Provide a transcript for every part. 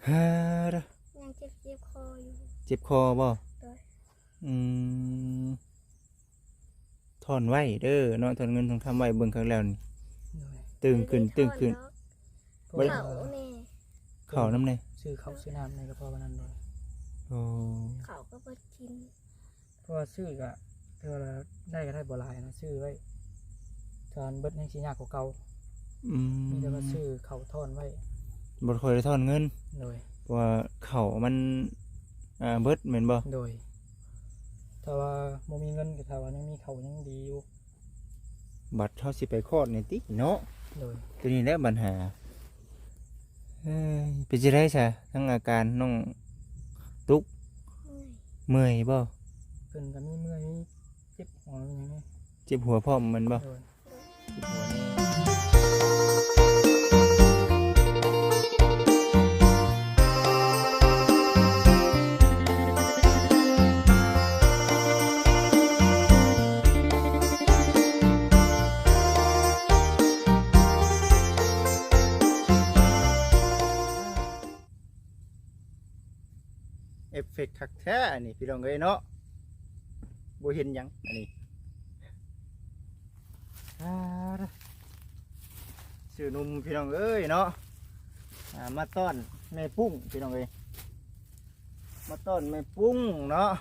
ฮ่าเด้อยังเจ็บคออยู่เจ็บคอบ่โดยอืมถอนไว้เด้อเนาะถอนเงินถอนคำไว้เบิ่งครั้งแล้วนี่โดยตึงขึ้นตึงขึ้นเพราะบ่ได้ เขาแน่ ข้าวน้ำแน่ ซื้อข้าวซื้อน้ำในกระเพาะวันนั้นโดย โอ้ เขาก็บ่กิน เพราะว่าซื้อก็เท่าละได้ก็ได้บ่หลายนะซื้อไว้ตอนเบิดยังสิยากกว่าเก่า อืม มีแต่ว่าซื้อข้าวทอนไว้ บ่ค่อยได้ถอนเงิน โดย เพราะว่าข้าวมันเบิดแม่นบ่ โดยถ้าว่าบ่มีเงินก็ถ้าว่ายังมีข้าวยังดีอยู่ บัดเฮาสิไปคลอดนี่ติเนาะ โดย ตัวนี้แหละปัญหาเอ้ยเป็นจังได๋ซะทั้งอาการน้องตุ๊ก เมื่อย เมื่อยบ่ เพิ่นก็มีเมื่อยมีเจ็บหัวมีหยังนี่ เจ็บหัวพร้อมแมันบ่ โดย เจ็บหัวนี่เอฟเฟกต์คักแท้อันนี้พี่น้องเอ้ยเนาะบ่เห็นหยังอันนี้อ่าเด้อชื่อหนุ่มพี่น้องเอ้ยเนาะมาต้อนแม่ปุ้งพี่น้องเอ้ยมาต้อนแม่ปุ้งเนาะ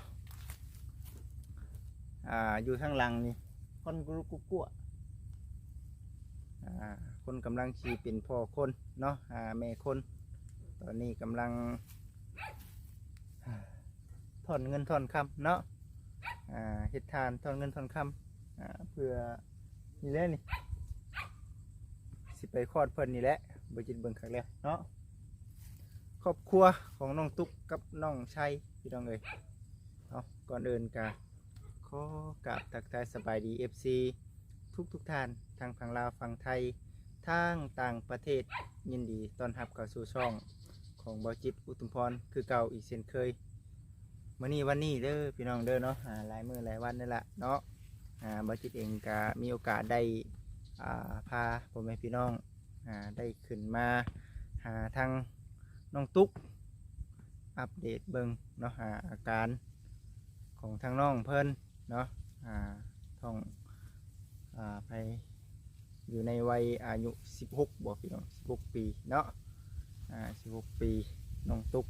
อยู่ข้างหลังนี่คนกุลุกกุ๊กกัวคนกำลังขี่เป็นพ่อคนเนาะแม่คนตอนนี้กำลังถอนเงินถอนคำเนาะเฮ็ดทานถอนเงินถอนคำเพื่อนี่แหละนี่สิไปคลอดเพิ่นนี่แหละบ่จิตเบิ่งคักแล้วเนาะครอบครัวของน้องตุ๊กกับน้องชัยพี่น้องเอ้ยเอาก่อนอื่นกะขอกราบทักทายสบายดี FC ทุกท่านทางฝั่งลาวฝั่งไทยทางต่างประเทศยินดีต้อนรับเข้าสู่ช่องของบ่จิตอุทุมพรคือเก่าอีกเช่นเคยวันนี้เด้อพี่น้องเด้อเนาะหลายมื้อหลายวันนี่แหละเนาะบ่จิตเองก็มีโอกาสได้พาพ่อแม่พี่น้องได้ขึ้นมาหาทางน้องตุ๊กอัปเดตเบิ่งเนาะอาการของทางน้องเพิ่นเนาะท้องไปอยู่ในวัยอายุ16บ่พี่น้อง16ปีเนาะ16ปีน้องตุ๊ก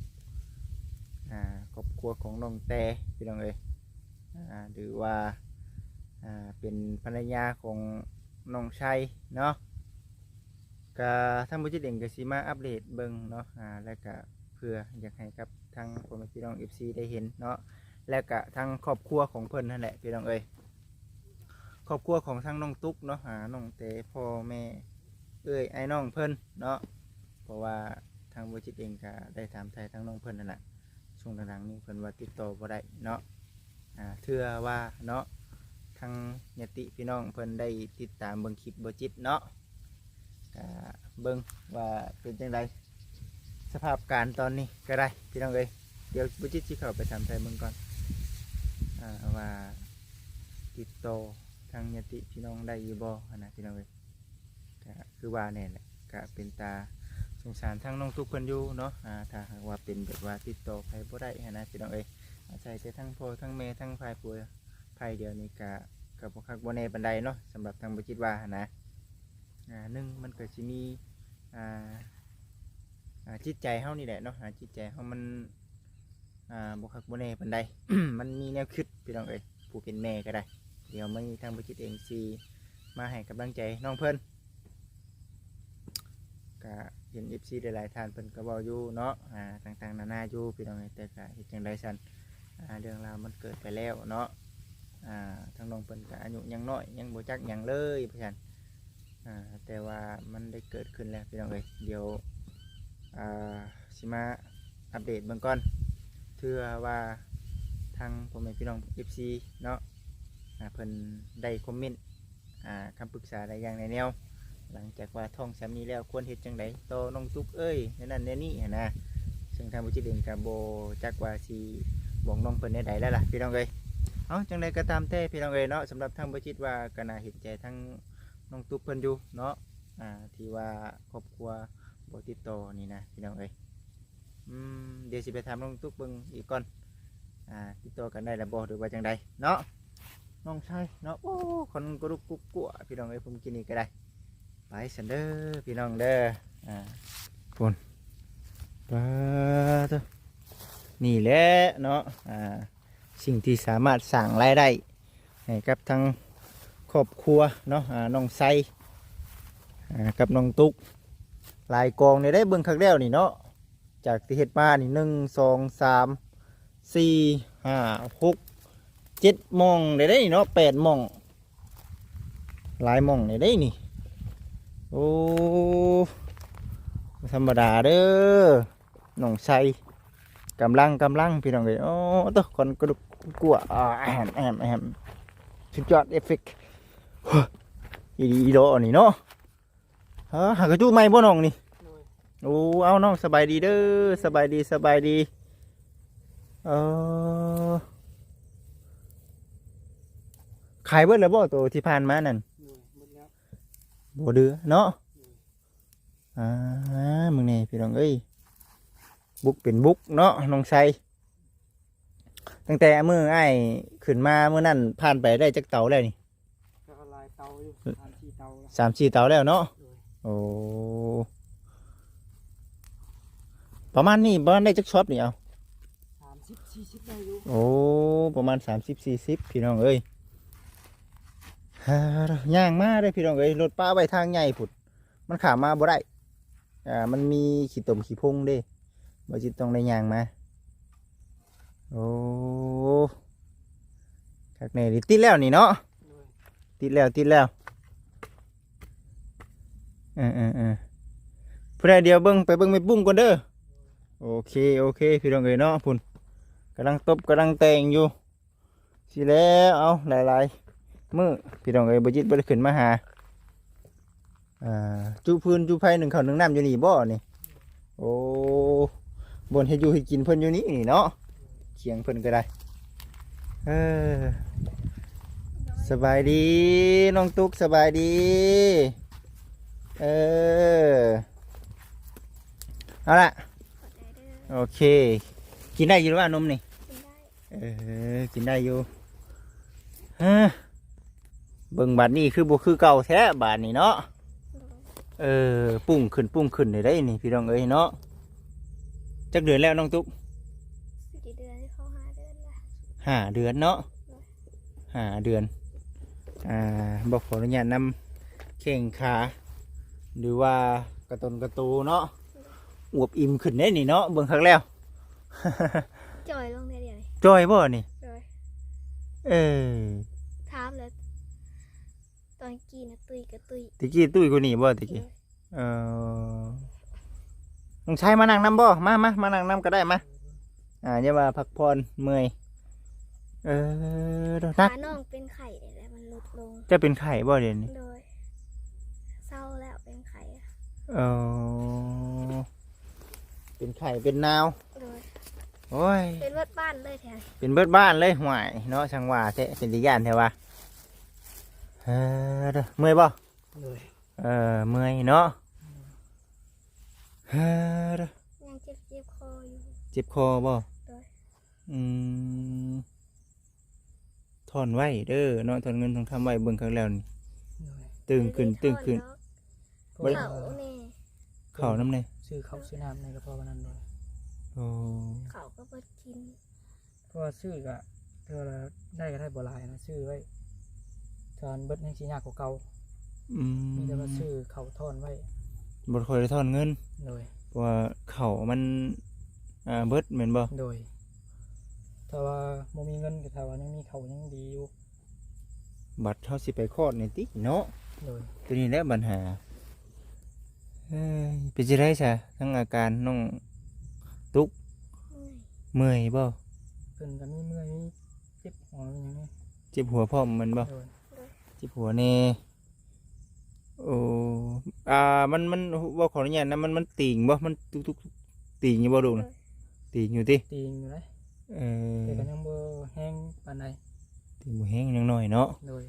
ครอบครัวของน้องแต่พี่น้องเอ้ยหรือว่าเป็นภรรยาของน้องชัยเนาะก็ทางบุจิตเองก็สิมาอัปเดตเบิ่งเนาะแล้วก็เพื่ออยากให้กับทางพ่อแม่พี่น้อง FC ได้เห็นเนาะแล้วก็ทางครอบครัวของเพิ่นนั่นแหละพี่น้องเอ้ยครอบครัวของทางน้องตุ๊กเนาะน้องแต่พ่อแม่ไอ้น้องเพิ่นเนาะเพราะว่าทางบุจิตเองก็ได้ถามไทยทางน้องเพิ่นนั่นแหละช่วงหลังๆนี้เพิ่นว่าติดต่อบ่ได้เนาะเทื่อว่าเนาะทางญาติพี่น้องเพิ่นได้ติดตามเบิ่งคลิปบ่จิตเนาะเบิ่งว่าเป็นจังไดสภาพการตอนนี้ก็ได้พี่น้องเอ้ยเดี๋ยวบ่จิตสิเข้าไปถามไทยเบิ่งก่อนว่าติดต่อทางญาติพี่น้องได้อยู่บ่นะพี่น้องเอ้ยก็คือว่าแน่แหละก็เป็นตาสงสารทั้งน้องทุกคนอยู่เนาะถ้าหากว่าเป็นแบบว่าติดต่อใครบ่ได้นะพี่น้องเอ้ยอาศัยแต่ทั้งพ่อทั้งแม่ทั้งฝ่ายผัวภัยเดียวนี้กับบ่คักบ่แน่ปานใดเนาะสำหรับทางบ่จิตว่านะหนึ่งมันก็สิมีจิตใจเฮานี่แหละเนาะจิตใจเฮามันบ่คักบ่แน่ปานใด มันมีแนวคิดพี่น้องเอ้ยผู้เป็นแม่ก็ได้เดี๋ยวมื้อนี้ทางบ่จิตเองสิมาให้กำลังใจน้องเพิ่นก็เห็น FC หลายๆท่านเพิ่นก็เว้าอยู่เนาะต่างๆนานาอยู่พี่น้องเอ้ยแต่ก็เฮ็ดจังได๋ซั่นเรื่องราวมันเกิดไปแล้วเนาะทางน้องเพิ่นก็อายุยังน้อยยังบ่จักหยังเลยเพราะฉะนั้นแต่ว่ามันได้เกิดขึ้นแล้วพี่น้องเอ้ยเดี๋ยวสิมาอัปเดตเบื้องก่อนเพื่อว่าทางพ่อแม่พี่น้อง FC เนาะเพิ่นได้คอมเมนต์คำปรึกษาอะไรอย่างในแนวหลังจากว่าท้องสามีแล้วควรเฮ็ดจังไดต่อน้องตุ๊กเอ้ยนั่นนี่นะซึ่งทางบุจิเองก็บ่จักว่าสิบอกน้องเพิ่นได้ใดแล้วล่ะพี่น้องเอ้ยเอาจังใดก็ตามแต่พี่น้องเอ้ยเนาะสำหรับทางบุจิตว่าก็น่าเห็นใจทั้งน้องตุ๊กเพิ่นอยู่เนาะที่ว่าครอบครัวบ่ติดต่อนี่นะพี่น้องเอ้ย เดี๋ยวสิไปถามน้องตุ๊กเบิ่งอีกก่อนติดต่อกันได้แล้วบ่หรือว่าจังใดเนาะน้องชายเนาะโอ้คนกรุบกรุบกลัวพี่น้องเอ้ยผมกินนี่ก็ได้ไปสันเด้อพี่น้องเด้อพุ่นปะเถอะนี่แหละเนาะสิ่งที่สามารถสั่งรายได้ให้กับทั้งครอบครัวเนาะน้องไซกับน้องตุ๊กลายกองเนี่ยได้เบิ่งคักแล้วนี่เนาะจากที่เฮ็ดมานี่1 2 3 4 5 6 7หม่องได้นี่เนาะ8หม่องหลายหม่องได้นี่โอ้ธรรมดาเด้อน้องไซกำลังพี่น้องเอ้ยโอ้ตัวคนกระดูกกลัวแอมสุดยอดเอฟเฟกต์อีโดนี่เนาะหากระจู้ไม่บ่น้องนี่โอ้เอาน้องสบายดีเด้อสบายดีขายเบิดแล้วบ่ตัวที่ผ่านมานั่นบ่เดือเนาะมึงนี่พี่น้องเอ้ยบุกเป็นบุกเนาะน้องไซตั้งแต่มือไอ้ขึ้นมาเมื่อนั้นผ่านไปได้จักเตาแล้วนี่3-4 เตาแล้วเนาะโอ้ประมาณนี้บ้านได้จักช็อปนี่เอา30-40ได้อยู่โอ้ประมาณ30-40พี่น้องเอ้ยย่างมาได้พี่น้องเอ้ยรถป้าไปทางใหญ่ผุดมันขามาบ่ได้มันมีขี้ตมขี้พุงเด้บ่จิตต้องได้ย่างมาโอ้คักแน่ดิติดแล้วนี่เนาะติดแล้วผู้ใดเดียวเบิ่งไปเบิ่งไม่ปุ้งก่อนเด้อโอเคพี่น้องเอ้ยเนาะพุ่นกำลังตบกำลังแต่งอยู่สิแล้วเอาหลายมื้อพี่น้องเอ้ยบ่จิตบ่ได้ขึ้นมาหาจุพื้นจุไผ1 ข้าว 1 น้ำอยู่นี่บ่นี่โอ้บนเฮ็ดอยู่เฮ็ดกินเพิ่นอยู่นี่เนาะเคียงเพิ่นก็ได้สบายดีน้องตุ๊กสบายดีเอาล่ะโอเคกินได้อยู่หรือว่านมนี่กินได้อยู่เบิ่งบาดนี้คือบ่คือเก่าแท้บาดนี้เนาะปุ้งขึ้นได้นี่พี่น้องเอ้ยเนาะจักเดือนแล้วน้องตุ๊ก4 เดือนที่เขา5 เดือนละ5 เดือนเนาะ5 เดือนบอกขออนุญาตนำแข้งขาหรือว่ากระตูเนาะอวบอิ่มขึ้นได้นี่เนาะเบิ่งครั้งแล้วจอยลงได้เดี๋ยวนี้จอยบ่นี่จอยถามเลยตอนกี้นะตุยกับตุยตะกี้ตุ้ยกว่านี่บ่ตะกี้น้องชายมานั่งนำบ่มานั่งนำก็ได้มาอย่ามาพักผ่อนเมื่อยนักน้องเป็นไข่แต่มันลดลงจะเป็นไข่บ่เดี๋ยวนี้โดยเศร้าแล้วเป็นไข่เป็นไข่เป็นนาวโดยโอ้ยเป็นเบิดบ้านเลยแท้เป็นเบิดบ้านเลยห่วยเนาะช่างว่าแท้เป็นสิย่านแท้ว่าเมื่อยบ่เมื่อยเนาะยังเจ็บคออยู่เจ็บคอบ่ถอนไว้เด้อเนาะถอนเงินถอนคำไว้เบิ่งครั้งแล้วนี่ตึงขึ้นเข่าน้ำเนี่ยซื้อข้าวซื้อน้ำในกระเพาะวันนั้นเลยเขาก็บ่กินเพราะว่าซื้อก็เท่าไรได้ก็ได้บ่หลายนะซื้อไว้ทอนเบิดให้สิยากกว่าเก่ามีแต่ว่าซื้อเขาทอนไว้บ่ค่อยได้ทอนเงินโดยเพราะว่าเขามันเบิดเหมือนบ่โดยถ้าว่าบ่มีเงินก็ถ้าว่ายังมีเขายังดีอยู่บัตรเฮาสิไปคลอดนี่ติเนาะโดยตัวนี้แหละปัญหาเป็นจังได๋ซะทั้งอาการน้องตุ๊กเมื่อยบ่เพิ่นก็มีเมื่อยมีเจ็บหัวอย่างนี้เจ็บหัวพร้อมมันบ่เจ็บหัวแน่โอ้มันว่าขออนุญาตนะมันติ่งบ่มันทุกติ่งอยู่บ่ลูกนะติ่งอยู่ติติ่งอยู่เลยแต่ก็ยังบ่แห้งปานใดติ่งบ่แห้งยังน้อยเนาะโดย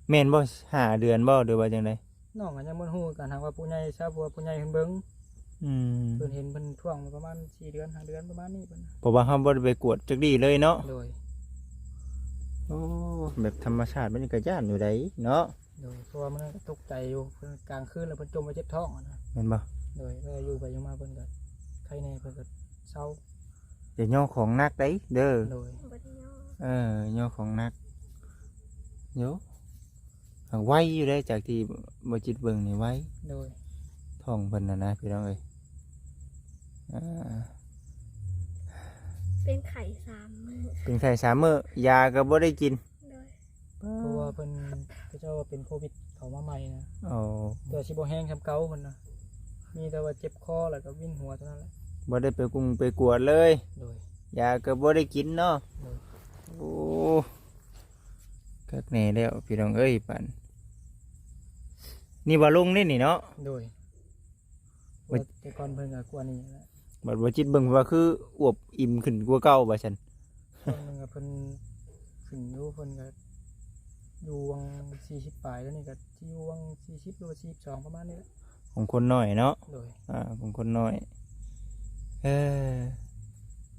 แม่นบ่5 เดือนบ่หรือว่าจังได๋น้องก็ยังบ่ฮู้กันหากว่าผู้ใหญ่ทราบว่าผู้ใหญ่เพิ่นเบิ่ง อืม เพิ่นเห็นเพิ่นท่วงมาประมาณ4เดือน5เดือนประมาณนี้เพิ่น เพราะว่าเฮาบ่ได้ไปกวดจักดีเลยเนาะ โดย โอ้แบบธรรมชาติมันก็ย่านอยู่ไดเนาะ โดยเพราะว่ามันก็ตกใจอยู่เพิ่นกลางคืนแล้วเพิ่นจมไปเจ็บท้องอะนะ แม่นบ่ โดยก็อยู่ไปอยู่มาเพิ่นก็ไข้แน่เพิ่นก็เศร้า อย่าย่อของหนักได้เด้อ โดย บ่ได้ย่อ ย่อของหนักเดี๋ยวไวอยู่ได้จากที่บ่จิตเบิ่งนี่ไว โดย ท้องเพิ่นน่ะนะพี่น้องเอ้ยอ่า เป็นไข่3 มื้อ เป็นไข้3มื้อยาก็บ่ได้กิน โดย เพราะว่าเพิ่นเขาเจ้าว่าเป็นโควิดเข้ามาใหม่นะ โอ้ ตัวสิบ่แห้งซำเก่าเพิ่นน่ะมีแต่ว่าเจ็บคอแล้วก็วินหัวเท่านั้นแหละ บ่ได้ไปกรุงไปกวดเลย โดย ยาก็บ่ได้กินเนาะ โดย โอ้คักแน่แล้วพี่น้องเอ้ยปันนี่บ่ลงนี่นี่เนาะ โดย เว้ย แต่ก่อนเพิ่นก็กลัวนี่แหละ บัดบ่จิตเบิ่งว่าคืออวบอิ่มขึ้นกว่าเก่าบ่ซั่น ช่วงหนึงก็เพิ่นขึ้นอยู่เพิ่นก็อยู่วัง40ปลายแล้วนี่ก็สิอยู่วัง40หรือว่า42ประมาณนี้แหละ ของคนน้อยเนาะ โดย ของคนน้อยเออ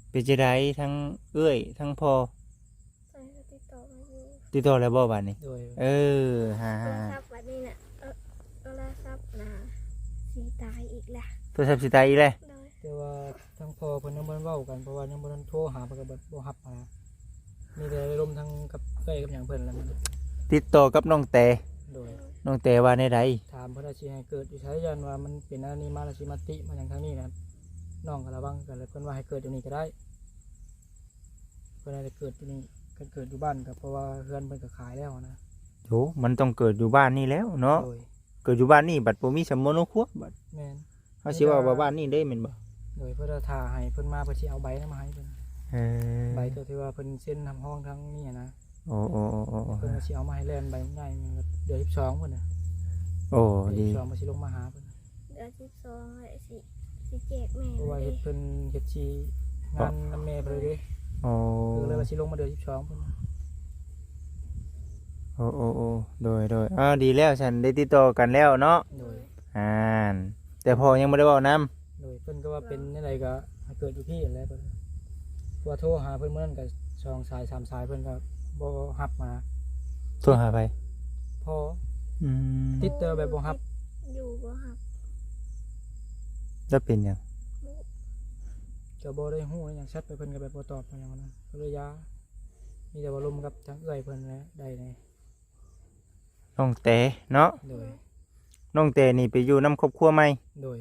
เป็นจังไดทั้งเอ้ยทั้งพ่อ ตอนนี้ก็ติดต่อมาอยู่ ติดต่อแล้วบ่บัดนี้ โดย เออฮ่า โทรศัพท์บัดนี้น่ะโทรศัพท์น่ะสิตายอีกแล้ว โทรศัพท์สิตายอีกแล้ว โดย แต่ว่าทั้งพ่อเพิ่นยังบ่ได้เว้ากันเพราะว่ายังบ่ทันโทรหาเพิ่นก็บ่รับมามีแต่ลมทั้งกับเอ้ยกับหยังเพิ่นแล้วมัน ติดต่อกับน้องแต่ โดย น้องแต่ว่าในใด ถามเพิ่นว่าสิให้เกิดอยู่ใช้ยันว่ามันเป็นอันนี้มาแล้วสิมาติมาอย่างทางนี้นะน้องก็ระวังกันเลยเพิ่นว่าให้เกิดอยู่นี่ก็ได้เพิ่นให้เกิดอยู่นี่เกิดอยู่บ้านก็เพราะว่าเฮือนเพิ่นก็ขายแล้วนะ โหมันต้องเกิดอยู่บ้านนี่แล้วเนาะ โดย เกิดอยู่บ้านนี่บัดบ่มีสมมุติครัวบัด แม่น เฮาสิว่าว่าบ้านนี่ได้แม่นบ่ โดยเพิ่นจะถ่าให้เพิ่นมาเพิ่นสิเอาใบนั้นมาให้เพิ่น เออ ใบตัวที่ว่าเพิ่นเซ็นทำห้องทั้งนี้นะ โอ้โอ้โอ้โอ้ เพิ่นก็สิเอามาให้แล่นใบง่ายมันก็เดือน12เพิ่นน่ะ โอ้ เดื ดี อน12มันสิลงมาหาเพิ่น เดือน12เลยสิแจกแม่ เพราะว่า เล เฮ็ ย ดเพิ่นเฮ็ดชีงานนำแม่เพิ่นเลยเด้ โอ้ คือเลยว่าสิลงมาเดือน12เพิ่นน่ะ โอ้โอ้โอ้โดยดีแล้วฉันได้ติดต่อกันแล้วเนาะ โดย แต่พอยังไม่ได้บอกน้ โดยเพิ่นก็ว่าเป็นจังไดก็ให้เกิดอยู่พี่นั่นแหละเพิ่นว่าโทรหาเพิ่นมื้อนั้นก็2สาย3สายเพิ่นก็บ่รับมา ำโทรหาไป พอ อืม ติดเตอแบบบ่รับ อยู่บ่ฮับ แล้วเป็นหยัง ก็บ่ได้ฮู้หยังชัดไปเพิ่นก็แบบบ่ตอบหยังนั้นก็เลยยามีแต่ว่าลมกับทางเอื้อยเพิ่นแหละได้แน่ น้องแต่เนาะ โดย น้องแต่นี่ไปอยู่น้ำครอบครัวใหม่ โดย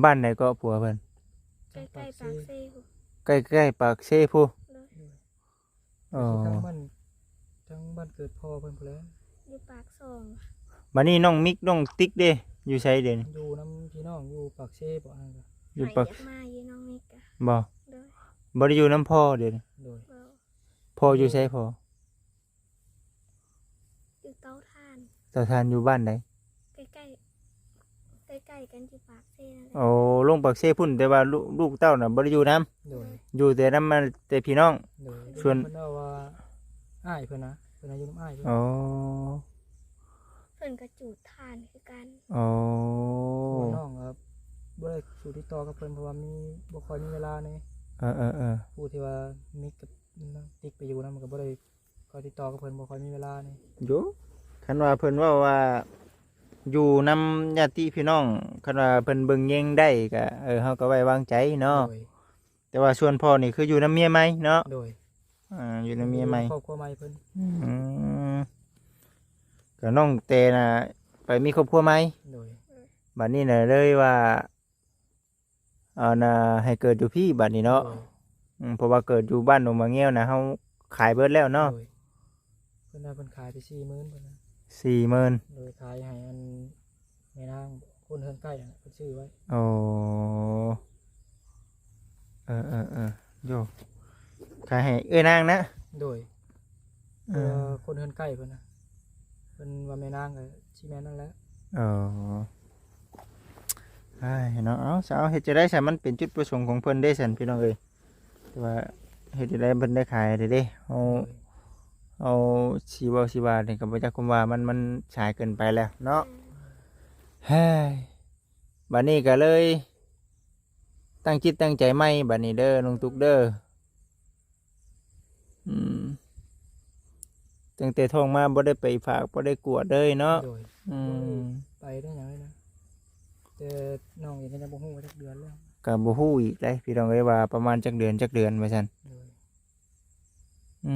บ้านไหนก็ผัวเพิ่น ใกล้ๆปากเซ่พุ่น ใกล้ๆปากเซ่ผู้ เลย อ๋อ ทางบ้านเกิดพ่อเพิ่นพุ่นแหล้ว อยู่ปากซอง บัดนี้น้องมิกน้องติ๊กเด้อยู่ไสเด่น อยู่นํพี่น้องอยู่ปากเซ่บ่นั่นก็ อยู่ หาย ปาก อยากมาอยู่น้องมิกอะ บ่ เลย บ่ได้อยู่น้ำพ่อเด่น โดย เบา พ่ออยู่ไสพ่อ อยู่เตาถ่าน ตาทานอยู่บ้านไหน ใกล้ๆใกล้ๆกันที่ปากเซ่นั่นแหละ โอ้ลงปากเซ่พุ่นแต่ว่าลูกเต้าน่ะบ่ได้อยู่น้ โดย ำอยู่แต่น้ำมาแต่พี่น้อง โดย ส่วน เพิ่นเอาว่าอ้ายเพิ่นนะเพิ่นอายุน้ำอ้ายเพิ่น อ๋อ เพิ่นก็จูดถ่านคือกัน อ๋อ ตัวน้องครับบ่ได้สู่ติดต่อกับเพิ่นเพราะว่ามีบ่ค่อยมีเวลาใน เออ ผู้ที่ว่ามิกกับติ๊กไปอยู่นำก็บ่ได้ค่อยติดต่อกับเพิ่นบ่ค่อยมีเวลาใน อยู่คันว่าเพิ่นว่าอยู่นำญาติพี่น้องคันว่าเพิ่นเบิ่งแยงได้ก็เฮาก็ไว้วางใจเนาะ โดย แต่ว่าส่วนพ่อนี่คืออยู่นำเมียใหม่เนาะ โดย อยู่นำเมียใหม่ ครอบครัวใหม่เพิ่น อืมก็น้องแต่น่ะไปมีครอบครัวใหม่ โดย บัดนี้น่ะเลยว่าน่ะให้เกิดอยู่พี่บัดนี้เนาะ โดย เพราะว่าเกิดอยู่บ้านหนองมะเงี้ยวนะเฮาขายเบิดแล้วเนาะ โดยเพิ่นว่าเพิ่นขายไป40,000เพิ่นนะ 40,000 โดยขายให้อันแม่นางคนเฮือนใกล้น่ะเพิ่นซื้อไว้ โอ้โยขายให้นางนะ โดย เออ คนเฮือนใกล้เพิ่นนะเพิ่นว่าแม่นางก็สิแม่นนั่นแหละ เออไอ้เนาะเอาเฮ็ดจะได้ใช่มันเป็นจุดประสงค์ของเพิ่นได้ซั่นพี่น้องเอ้ยแต่ว่าเฮ็ดจะได้เพิ่นได้ขายได้เด้เอาชีวานี่ก็บ่จักคุมว่ามันฉายเกินไปแล้วเนาะเฮ้ย บัดนี้ก็เลย ตั้งจิตตั้งใจใหม่บัดนี้เด้อน้องตุ๊กเด้อตั้งแต่ท้องมาบ่ได้ไปฝากบ่ได้กวดเลยเนาะ โดย อืม ไปได้หยังเลยนะแต่น้องเองก็ยังบ่ฮู้ว่าจักเดือนแล้ว ก็บ่ฮู้อีกเลยพี่น้องเอ้ยว่าประมาณจักเดือนว่าซั่น โดย อื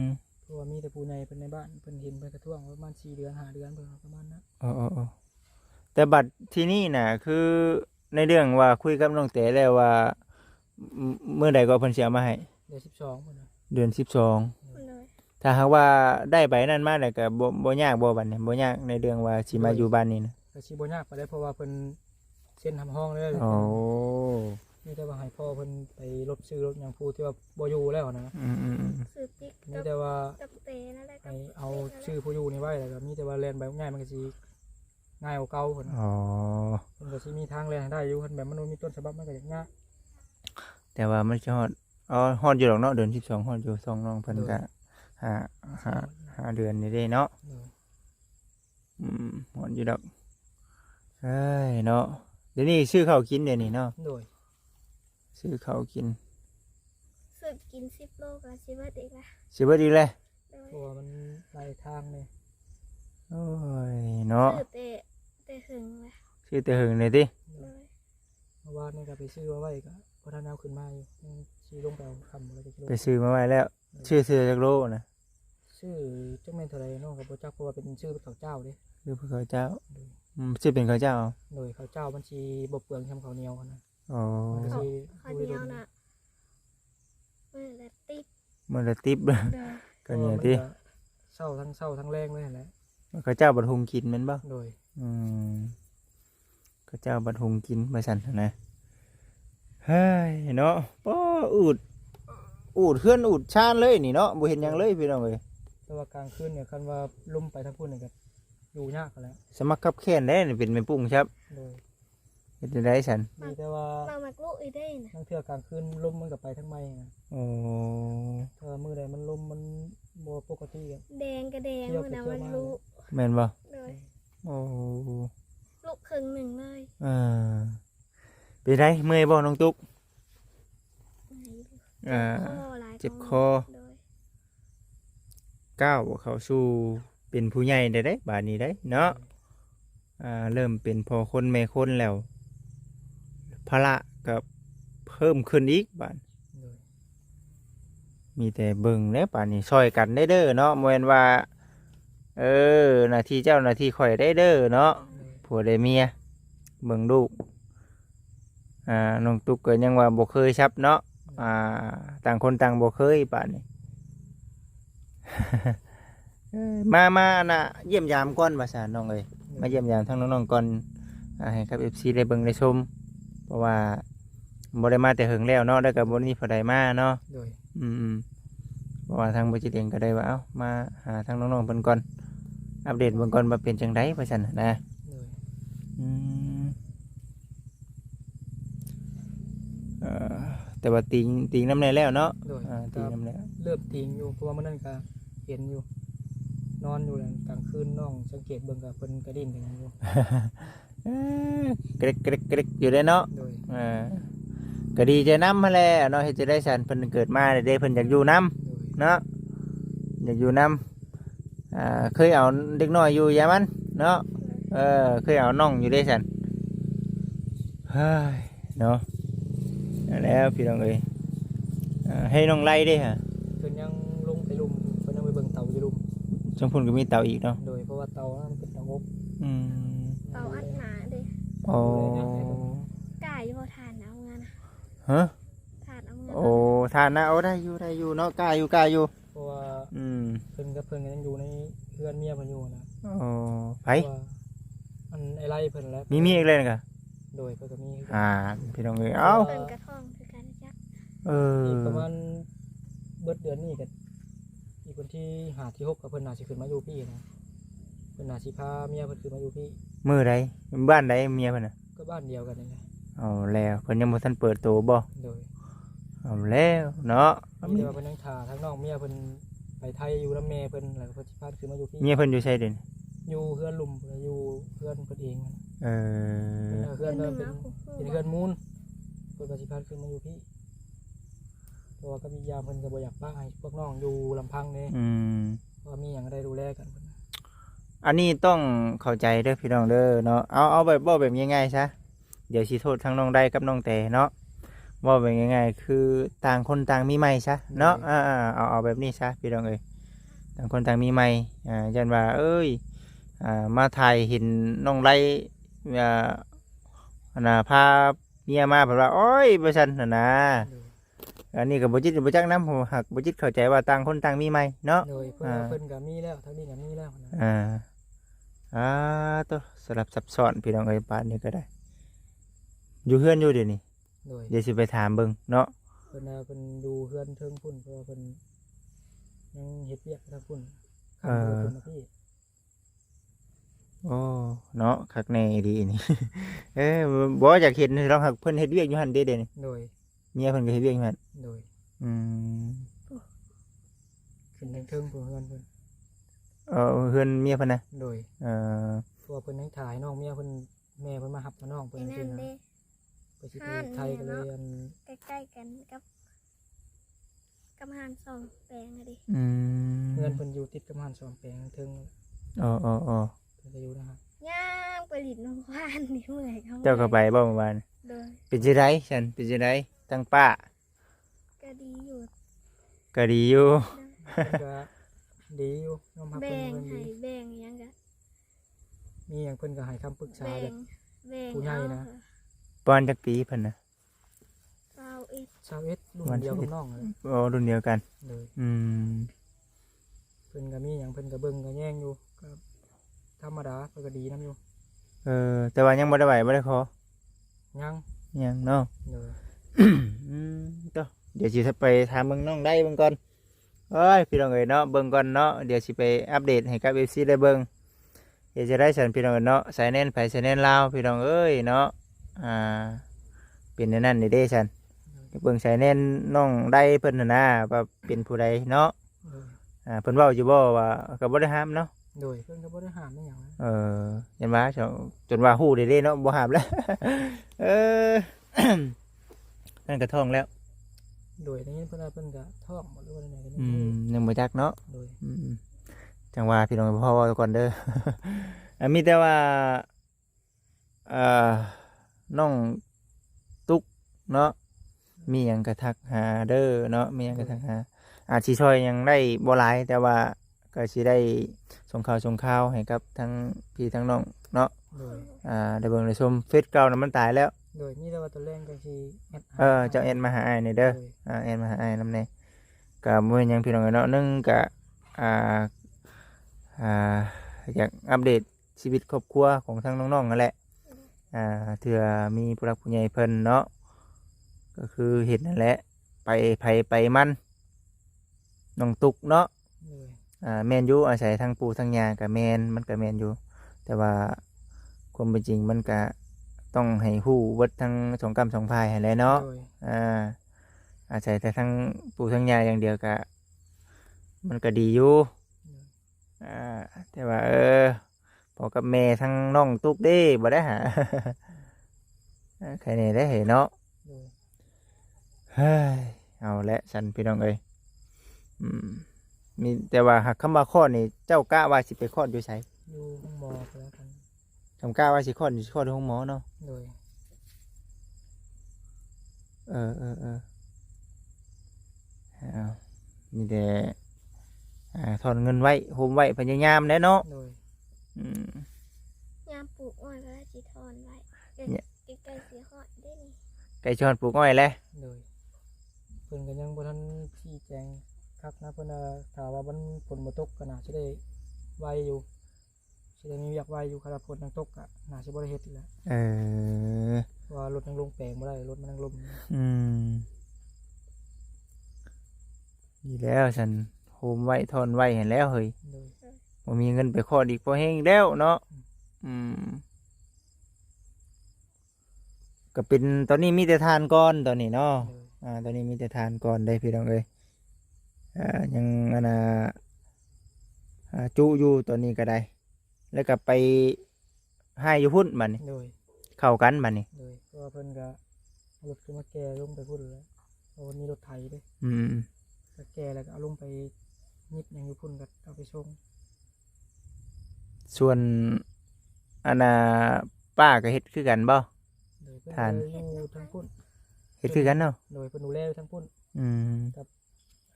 ม เพราะว่ามีแต่ผู้ใหญ่เพิ่นในบ้านเพิ่นเห็นเพิ่นกระท่วงว่าประมาณ4 เดือน5 เดือนเพิ่นว่าประมาณนั้น อ๋อแต่บัดที่นี่น่ะคือในเรื่องว่าคุยกับน้องเต๋แล้วว่าเมื่อใดก็เพิ่นสิเอามาให้ เดือน12เพิ่นน่ะ เดือน12 เลย ถ้าหากว่าได้ใบนั้นมาแล้วก็บ่ยากบ่บัดนี้บ่ยากในเรื่องว่าสิมาอยู่บ้านนี้นะ ก็สิบ่ยากปานใดเพราะว่าเพิ่นเซ็นทำห้องเลย โอ้ มีแต่ว่าให้พ่อเพิ่นไปลบชื่อลบหยังผู้ที่ว่าบ่อยู่แล้วนะ อืม ซื้อติ๊ก มีแต่ว่า กับเตนั่นแหละ ให้เอาชื่อผู้อยู่นี่ไว้แล้วก็มีแต่ว่าแล่นใบง่ายมันก็สิง่ายกว่าเก่าเพิ่น อ๋อ เพิ่นก็สิมีทางแล่นให้ได้อยู่เพิ่นแบบมันบ่มีต้นฉบับมันก็ยากยาก แต่ว่ามันจะฮอดฮอดอยู่ดอกเนาะเดือน12ฮอดอยู่2น้องเพิ่นก็ห้าเดือนนี่เด้เนาะ เออ ฮอดอยู่ดอกเอ้ยเนาะเดี๋ยวนี้ซื้อข้าวกินเดี๋ยวนี้เนาะ โดย ซื้อข้าวกิน ซื้อกิน10 โลก็สิเบิดอีกละ สิเบิดอีกแล้ว เลย เพราะว่ามันหลายทางเลย โอ้ยเนาะ ซื้อแต่หึงละ ซื้อแต่หึงนี่ติ เลย เมื่อวานนี่ก็ไปซื้อมาไว้ก็บ่ทันเอาขึ้นมาอยู่ยังสิลงไปเอาคำบ่ได้กิโล ไปซื้อมาไว้แล้วชื่อจักโลนะ ชื่อจักแม่นเท่าไหร่น้องก็บ่จักเพราะว่าเป็นชื่อข้าวเจ้าเด้ คือพระเขาเจ้าชื่อเป็นเขาเจ้าเอา โดยข้าวเจ้ามันสิบ่เปลืองทำข้าวเหนียวอะนะ อ๋อ มันก็สิ ข้าวเหนียวน่ะมื้อละติ๊ก มันละติบ เลย ก็เนี่ยติ เช้าทั้งแรงเลยนั่นแหละ เขาเจ้าบัดหุงกินแม่นบ่ โดย เขาเจ้าบัดหุงกินมาสั่นนะเฮ้ยเนาะป้ออูดเฮือนอูดชานเลยนี่เนาะบ่เห็นหยังเลยพี่น้องเอ้ย แต่ว่ากลางคืนเนี่ยคันว่าลมไปทางพุ่นนี่ก็อยู่ยากกันแหล้ว สมัครขับแค้นได้นี่เป็นแม่ปุ้งครับ โดย เฮ็ดจั่งใดสั่น มีแต่ว่า มามักลูกอีได้น่ะ บางเทื่อกลางคืนลมมันก็ไปทางไม้นะ โอ้ ถ้ามื้อใดมันลมมันบ่ปกติอะ แดงก็แดงมื้อน่ะมันลูก แม่นบ่ เลย โอ้ ลูกครึ่งหนึ่งเลย เออเป็นไรเมื่อยบ่น้องตุ๊ก ไหนคอหลาย เจ็บคอ เลย ก้าวเข้าสู่เป็นผู้ใหญ่ได้บาดนี้ได้เนาะเริ่มเป็นพ่อคนแม่คนแล้วภาระก็เพิ่มขึ้นอีกบาด โดย มีแต่เบิ่งเด้ป่านนี้ช่วยกันได้เด้อเนาะบ่แม่นว่าหน้าที่เจ้าหน้าที่ข่อยได้เด้อเนาะผัวได้เมียเบิ่งลูกน้องตุ๊กก็ยังว่าบ่เคยชับเนาะต่างคนต่างบ่เคยป่านนี้ มาน่ะเยี่ยมยามก่อนว่าซั่นน้องเอ้ยมาเยี่ยมยามทั้งน้องๆก่อนให้กับ FC ได้เบิ่งได้ชมเพราะว่าบ่ได้มาแต่หึงแล้วเนาะแล้วก็บ่มีผู้ใดมาเนาะ โดย เพราะว่าทางบริษัทเองก็ได้ว่ามาหาทางน้องๆเพิ่นก่อนอัปเดตเบิ่งก่อนว่าเป็นจังไดว่าซั่นนะ โดย อืมแต่ว่าติงน้ำในแล้วเนาะ โดย ติงน้ำแล้ว เริ่มติงอยู่เพราะว่ามื้อนั้นก็เห็นอยู่ นอนอยู่แล้วกลางคืนน้องสังเกตเบิ่งก็เพิ่นกระดิ่งกันอยู่ เกรกอยู่ได้เนาะ โดย ก็ดีใจนำมาแล้วเนาะเฮ็ดจะได้ซั่นเพิ่นเกิดมาได้เพิ่นอยากอยู่นํ โดย เนาะอยากอยู่นํเคยเอาเด็กน้อยอยู่อย่ามันเนาะเคยเอาน้องอยู่ได้ซั่นเฮ้ยเนาะนั่นแล้วพี่น้องเอ้ยให้น้องไล่เด้ฮะ เพิ่นยังลงไปลุมเพิ่นยังไปเบิ่งเตาอยู่ลุม จังพุ่นก็มีเตาอีกเนาะ โดยเพราะว่าเตามันเป็นเตาอบ อืม เตาอัดหนาเด้ โอ้ กายอยู่บ่ทานเอาเงินนะ ฮะ ทานเอาเงิน โอ้ทานนะเอาได้อยู่เนาะกล้าอยู่ เพราะว่า อืม เพิ่นกับเพิ่นก็ยังอยู่ในเรือนเมียเพิ่นอยู่นะ โอ้ไผ เพราะว่าอันไอ้ไรเพิ่นแล้ว มีอีกเลยนะกะ โดยเพิ่นก็มี พี่น้องเอ้ยเอ้า เพิ่นกระท่องคือกันจัก อีกประมาณเบิดเดือนนี้ก็อีกวันที่5 ที่ 6ก็เพิ่นน่าสิขึ้นมาอยู่พี่นะเพิ่นน่าสิพาเมียเพิ่นขึ้นมาอยู่พี่ มื้อใดบ้านใดเมียเพิ่นน่ะ ก็บ้านเดียวกันนี่แหละ เอาแล้วเพิ่นยังบ่ทันเปิดตัวบ่ โดย เอาแล้วเนาะ มีแต่ว่าเพิ่นยังท่าทั้งน้องเมียเพิ่นไปไทยอยู่นำแม่เพิ่นแล้วก็เพิ่นสิพาขึ้นมาอยู่พี่ เมียเพิ่นอยู่ไสเด่น อยู่เฮือนลุมอยู่เฮือนเพิ่นเอง เออ เพื่อน เห ก็ นื เป็น อผู้ฮู้ เป็นเพื่อนมูลเพื่อนกสิพันขึ้นมาอยู่พี่เพราะว่าก็มียามเพิ่นก็บ่อยากป้าให้พวกน้องอยู่ลำพังเด้ อืม เพราะว่ามีหยังได้ดูแลกันเพิ่นน่ะ อันนี้ต้องเข้าใจเด้อพี่น้องเด้อเนาะเอาแบบบ่แบบง่ายๆซะเดี๋ยวสิโทษทั้งน้องได้กับน้องแต่เนาะบ่แบบง่ายๆคือต่างคนต่างมีใหม่ซะเนาะเอาแบบนี้ซะพี่น้องเอ้ยต่างคนต่างมีใหม่ยันว่าเอ้ยมาถ่ายเห็นน้องไล่อันน่ะพาเมียมาแบบว่าโอ้ยบ่ซั่นน่ะนะอันนี้ก็บ่จิตบ่จักนำหักบ่จิตเข้าใจว่าต่างคนต่างมีใหม่เนาะ โดยเพิ่นว่าเพิ่นก็มีแล้วทั้งนี้ก็มีแล้วนะ ตัวสลับซับซ้อนพี่น้องเอ้ยป่านนี้ก็ได้ อยู่เฮือนอยู่เดี๋ยวนี้ โดย เดี๋ยวสิไปถามเบิ่งเนาะ เพิ่นเพิ่นดูเฮือนเทิงพุ่นเพราะว่าเพิ่นยังเฮ็ดเวียกทางพุ่นข้างเพิ่นมาพี่ โอ้เนาะคักแน่ดีนี่ บ่อยากเห็นเราหักเพิ่นเฮ็ดเวียกอยู่หั่นเด้เดี๋ยวนี้ โดย เมียเพิ่นก็เฮ็ดเวียกอยู่หั่น โดย อืม ขึ้นทางเทิงพุ่นเฮือนเพิ่น เฮือนเมียเพิ่นนะ โดย เออ เพราะว่าเพิ่นยังถ่ายน้องเมียเพิ่นแม่เพิ่นมารับน้องเพิ่น ไอ้ จัง นั่ ซี่ น นะ เด้ ไปสิไปไทยก็เลยอัน ใกล้ๆกันกับหานสองแปลงอะดิ อืม เฮือนเพิ่นอยู่ติดกับบ้านสองแปลงเทิง อ๋อ เพิ่นก็อยู่นะครับ ย่างไปหลินน้องควานนี่เมื่อยเขา เจ้าก็ไปบ่เมื่อวาน โดย เป็นจังได๋ฉันเป็นจังได๋ตั้งป้า ก็ดีอยู่ ก็ดีอยู่ เพิ่นก็ดีอยู่น้องพัก แบ่ เพิ่น ง เพิ่น ให้ ดี แบ่งหยังกะ มีหยังเพิ่นก็ให้คำปรึกษา แบ่ แบบ งแบ่ง ผู้ใหญ่นะ ปอนจักปีเพิ่นน่ะ เอาเอ็ด 21รุ่นเดียวกับน้องเลย โอ้รุ่นเดียวกัน เลย อืม เพิ่นก็มีหยังเพิ่นก็เบิ่งก็แย่งอยู่ก็ธรรมดาเพิ่นก็ดีนํอยู่ แต่ว่ายังบ่ได้ไหวบ่ได้ขอ ยัง ยังเนาะ เลย ต่อเดี๋ยวสิไปถามเบิ่งน้องได้เบิ่งก่อนเอ้ยพี่น้องเอ้ยเนาะเบิ่งก่อนเนาะเดี๋ยวสิไปอัปเดตให้กับ FC ได้เบิ่งเดี๋ยวจะได้สันพี่น้องเอ้ยเนาะสายแน่นไผสายแน่นลาวพี่น้องเอ้ยเนาะเป็นอันนั้นนี่เด้สันเบิ่งสายแน่นน้องได้เพิ่นน่ะนะว่าเป็นผู้ใดเนาะ เลย เพิ่นเว้าอยู่บ่ว่าก็บ่ได้ห้ามเนาะ โดยเพิ่นก็บ่ได้ห้ามอิหยังนะ ยันว่าจนว่าฮู้ได้เด้เนาะบ่ห้ามแล้ว นั่นก็ท้องแล้ว โดยในนี้เพิ่นว่าเพิ่นก็ท้องบ่รู้ว่าจังไดก็ ยังบ่จักเนาะ โดย จังว่าพี่น้องพ่อว่าก่อนเด้อ มีแต่ว่าน้องตุ๊กเนาะมีหยังกระทักหาเด้อเนาะมีหยังกระทักหาอาจสิช่วยหยังได้บ่หลายแต่ว่าก็สิได้ส่งข่าวให้กับทั้งพี่ทั้งน้องเนาะ โดย ได้เบิ่งได้ชมเฟซเก่านั้นมันตายแล้ว โดยมีแต่ว่าตัวแรงก็สิแอด เจ้าแอนมาหาอ้ายนี่เด้อ โดย แอนมาหาอ้ายนำแน่ก็บ่เป็นหยังพี่น้องเนาะนึงก็อยากอัปเดตชีวิตครอบครัวของทั้งน้องๆนั่นแหละเถื่อมีผู้รักผู้ใหญ่เพิ่นเนาะก็คือเห็นนั่นแหละไปไผไปมันน้องตุกเนาะ โดย แมนอยู่อาศัยทั้งปู่ทั้งย่ากับแมนมันกับแมนอยู่แต่ว่าความเป็นจริงมันก็ต้องให้ฮู้เบิดทั้งสองกรรมสองฝ่ายให้แหล้วเนาะ โดย อาศัยแต่ทั้งปู่ทั้งย่าอย่างเดียวก็มันก็ดีอยู่แต่ว่าพอกับแม่ทั้งน้องตุกเด้บ่ได้หา ใครเนี่ยได้เห็นเนาะ โดย เฮ้ยเอาละสันพี่น้องเอ้ยมีแต่ว่าหากคำว่าคลอดนี่เจ้ากะว่าสิไปคลอดอยู่ไส อยู่ห้องหมอไปแล้วกัน คำกะว่าสิคลอดอยู่คลอดที่ห้องหมอเนาะ โดย เอามีแต่ถอนเงินไว้โฮมไว้พยายามแน่เนาะ โดย ยามปลูกอ้อยก็สิทอนไว้ใกล้ๆสิฮอดได้นี่ ไก่ชอนปลูกอ้อยแล้ว โดยเพิ่นก็ยังบ่ทันชี้แจงครับนะเพิ่นถ้าว่ามันฝนบ่ตกก็น่าสิได้ไวอยู่สิได้มีเวียกไวอยู่ครับฝนยังตกก็น่าสิบ่ได้เฮ็ดแล้ว เพราะว่ารถยังลงแปลงบ่ได้รถมันยังลม นี่แล้วฉันโฮมไว้ถอนไว้เห็นแล้วเฮ้ย โดย บ่มีเงินไปคลอดอีกพอแห้งอีกแล้วเนาะก็เป็นตอนนี้มีแต่ทานก่อนตอนนี้เนาะ โดย ตอนนี้มีแต่ทานก่อนได้พี่น้องเอ้ยยังจุอยู่ตอนนี้ก็ได้ แล้วก็ไป ให้อยู่พุ่นบัดนี้ โดย เข้ากันบัดนี้ โดยเพราะว่าเพิ่นก็เอารถขึ้นมาแก่ลงไปพุ่นแล้วเพราะว่ามีรถไถเด้ อืม ก็แก่แล้วก็เอาลงไปนิบหยังอยู่พุ่นก็เอาไปส่ง ส่วนอันน่ะป้าก็เฮ็ดคือกันบ่ โดยเพิ่น ทาน ก็อยู่ทั้งพุ่น เฮ็ดคือกันเนาะ โดยเพิ่นดูแลอยู่ทั้งพุ่น อืม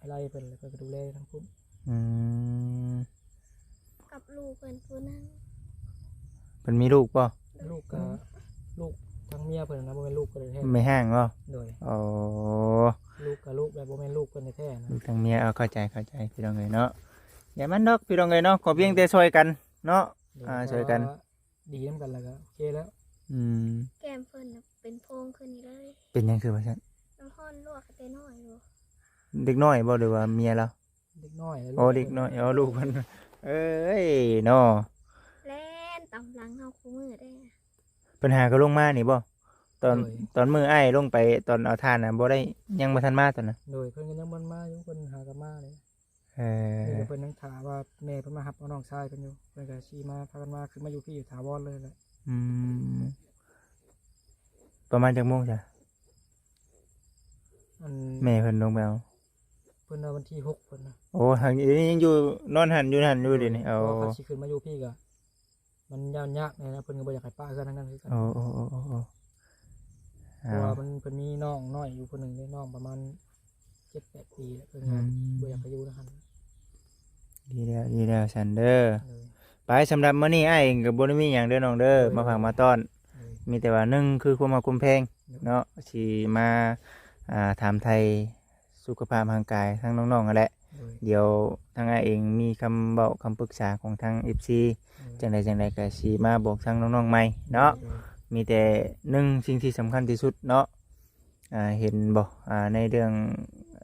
อะไรเพิ่นแล้วเพิ่นก็ดูแลอยู่ทั้งพุ่น อืม กับลูกเพิ่นผู้นั้น เพิ่นมีลูกบ่ ลูกก็ลูกทั้งเมียเพิ่นนะบ่แม่นลูกเพิ่นแท้ ไม่ห่างบ่ โดย อ๋อ ลูกกับลูกแบบบ่แม่นลูกเพิ่นแท้ๆนะ ลูกทางเมียเอาเข้าใจพี่น้องเอ้ยเนาะอย่ามันดอกพี่น้องเอ้ยเนาะขอเพียงแต่ช่วยกันเนาะ โดย ช่วยกัน เพราะาดีนํกันแล้วก็โอเคแล้ว อืม แก้มเพิ่นน่ะเป็นโพรงขึ้นนี่เลย เป็นหยังคือว่าซั่น น้ำห้อนลวกแต่น้อยอยู่ เด็กน้อยบ่หรือว่าเมียเรา เด็กน้อยแล้ว โอ้เด็กน้อยอ๋อลูกเพิ่นเอ้ยเนาะ แล่นตำหลังเฮาคู่มือได้อะ ปัญหาก็ลงมานี่บ่ตอนมืออ้ายลงไปตอนเอาทานน่ะบ่ได้ยังบ่ทันมาตอนน่ะ โดยเพิ่นก็ยังบ่มาอยู่เพิ่นหากันมาเลย เออ นี่ก็เพิ่นยังถามว่าแม่เพิ่นมารับเอาน้องชายเพิ่นอยู่เพิ่นก็สิมาพากันมาคือมาอยู่พี่อยู่ถาวรเลยแหละ อืมประมาณจักโมงจ้ะ อัน แม่เพิ่นลงไปเอา เพิ่นเอาวันที่6เพิ่นนะ โอ้ทางนี้ยังอยู่นอนหันอยู่เดี๋ยวนี้เอา เพราะว่าเขาสิขึ้นมาอยู่พี่ก็มันยากๆนะเพิ่นก็บ่อยากให้ป้าคือทั้งนั้นคือกัน โอ้เพราะว่ามันเพิ่นมีน้องน้อยอยู่คนหนึงได้น้องประมาณ 7-8 ปีแล้วเพิ่นก็บ่อยากไปอยู่นำกัน ดีแล้วซันเดอร์ เลย ไปสำหรับมื้อนี้อ้ายเองก็บ่ได้มีหยังเด้อน้องเด้อมาฝากมาต้อน เลย มีแต่ว่าหนึ่งคือความมาคุมเพลงเนาะสิมาถามไทยสุขภาพร่างกายทั้งน้องๆนั่นแหละ เลย เดี๋ยวทางอ้ายเองมีคำเว้าคำปรึกษาของทาง FC จังใดก็สิมาบอกทางน้องๆใหม่เนาะมีแต่หนึ่งสิ่งที่สำคัญที่สุดเนาะเห็นบ่ในเรื่อง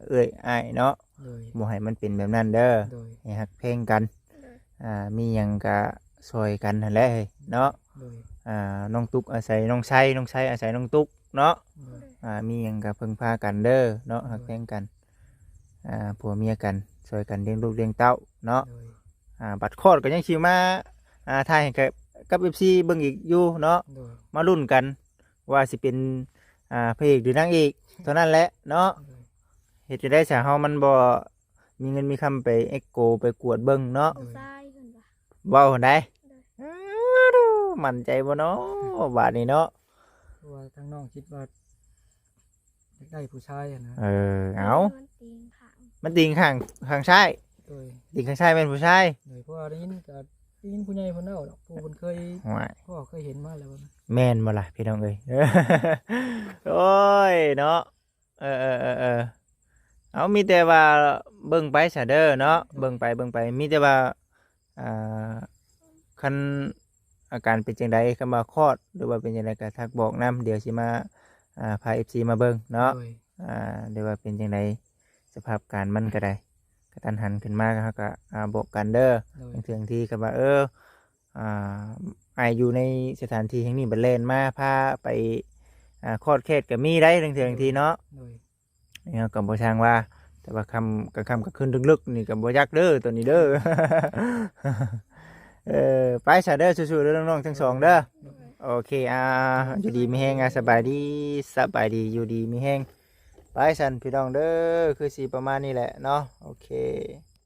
เอ้ยอ้ายเนาะ เลย บ่ให้มันเป็นแบบนั้นเด้อ เลย ให้ฮักเพลงกัน เลย มีหยังก็ช่วยกันนั่นแหละเฮ้ยเนาะ เลย น้องตุ๊กอาศัยน้องไส้อาศัยน้องตุ๊กเนาะ เลย มีหยังก็พึ่งพากันเด้อเนาะฮักเพลงกันผัวเมียกันช่วยกันเลี้ยงลูกเลี้ยงเต้าเนาะ เลย บัดคลอดก็ยังสิมาถ่ายให้กับ FC เบิ่งอีกอยู่เนาะ เลย มาลุ้นกันว่าสิเป็นพระเอกหรือนางเอกเท่านั้นแหละเนาะ เลย เฮ็ดจะได้สาเฮามันบ่มีเงินมีคำไปเอ็กโกไปกวดเบิ่งเนาะ ผู้ชายเพิ่นว่า เว้าหั่นได้มั่นใจบ่เนาะบาดนี้เนาะ เพราะว่าทั้งน้องคิดว่าอยากได้ผู้ชายอะนะ เอา มันตีนขัง มันติงข้างซ้าย โดย ติงข้างซ้ายเป็นผู้ชาย โดยเพราะว่าได้ยินผู้ใหญ่เพิ่นเล่าดอกผู้เพิ่นเคย ว้าย พ่อเคยเห็นมาแล้วว่า แม่นบ่ล่ะพี่น้องเอ้ย โอ้ยเนาะเอามีแต่ว่าเบิ่งไปซะเด้อเนาะเบิ่งไปมีแต่ว่าคันอาการเป็นจังไดคำว่าคลอดหรือว่าเป็นจังไดก็ทักบอกนํเดี๋ยวสิมาพา FC มาเบิ่งเนาะ โดย เดี๋ยวว่าเป็นจังไดสภาพการมันก็ได้กระทันหันขึ้นมาก็ก็บอกกันเด้อ โดย บางเทื่อที่ก็ว่าอยู่ในสถานที่แห่งนี้บัดเล่นมาพาไปคลอดแคดก็มีได้บางเทื่อที่เนาะ โดย นี่ก็บ่ช่างว่า แต่ว่าคำก็ขึ้นลึกๆนี่ก็บ่ยักเด้อตัวนี้เด้อ ไปซะเด้อสู้ๆเด้อน้องๆทั้งสองเด้อ เลย โอเคอยู่ดีมีแห้งสบายดีอยู่ดีมีแห้งไปสันพี่น้องเด้อคือสีประมาณนี้แหละเนาะโอเค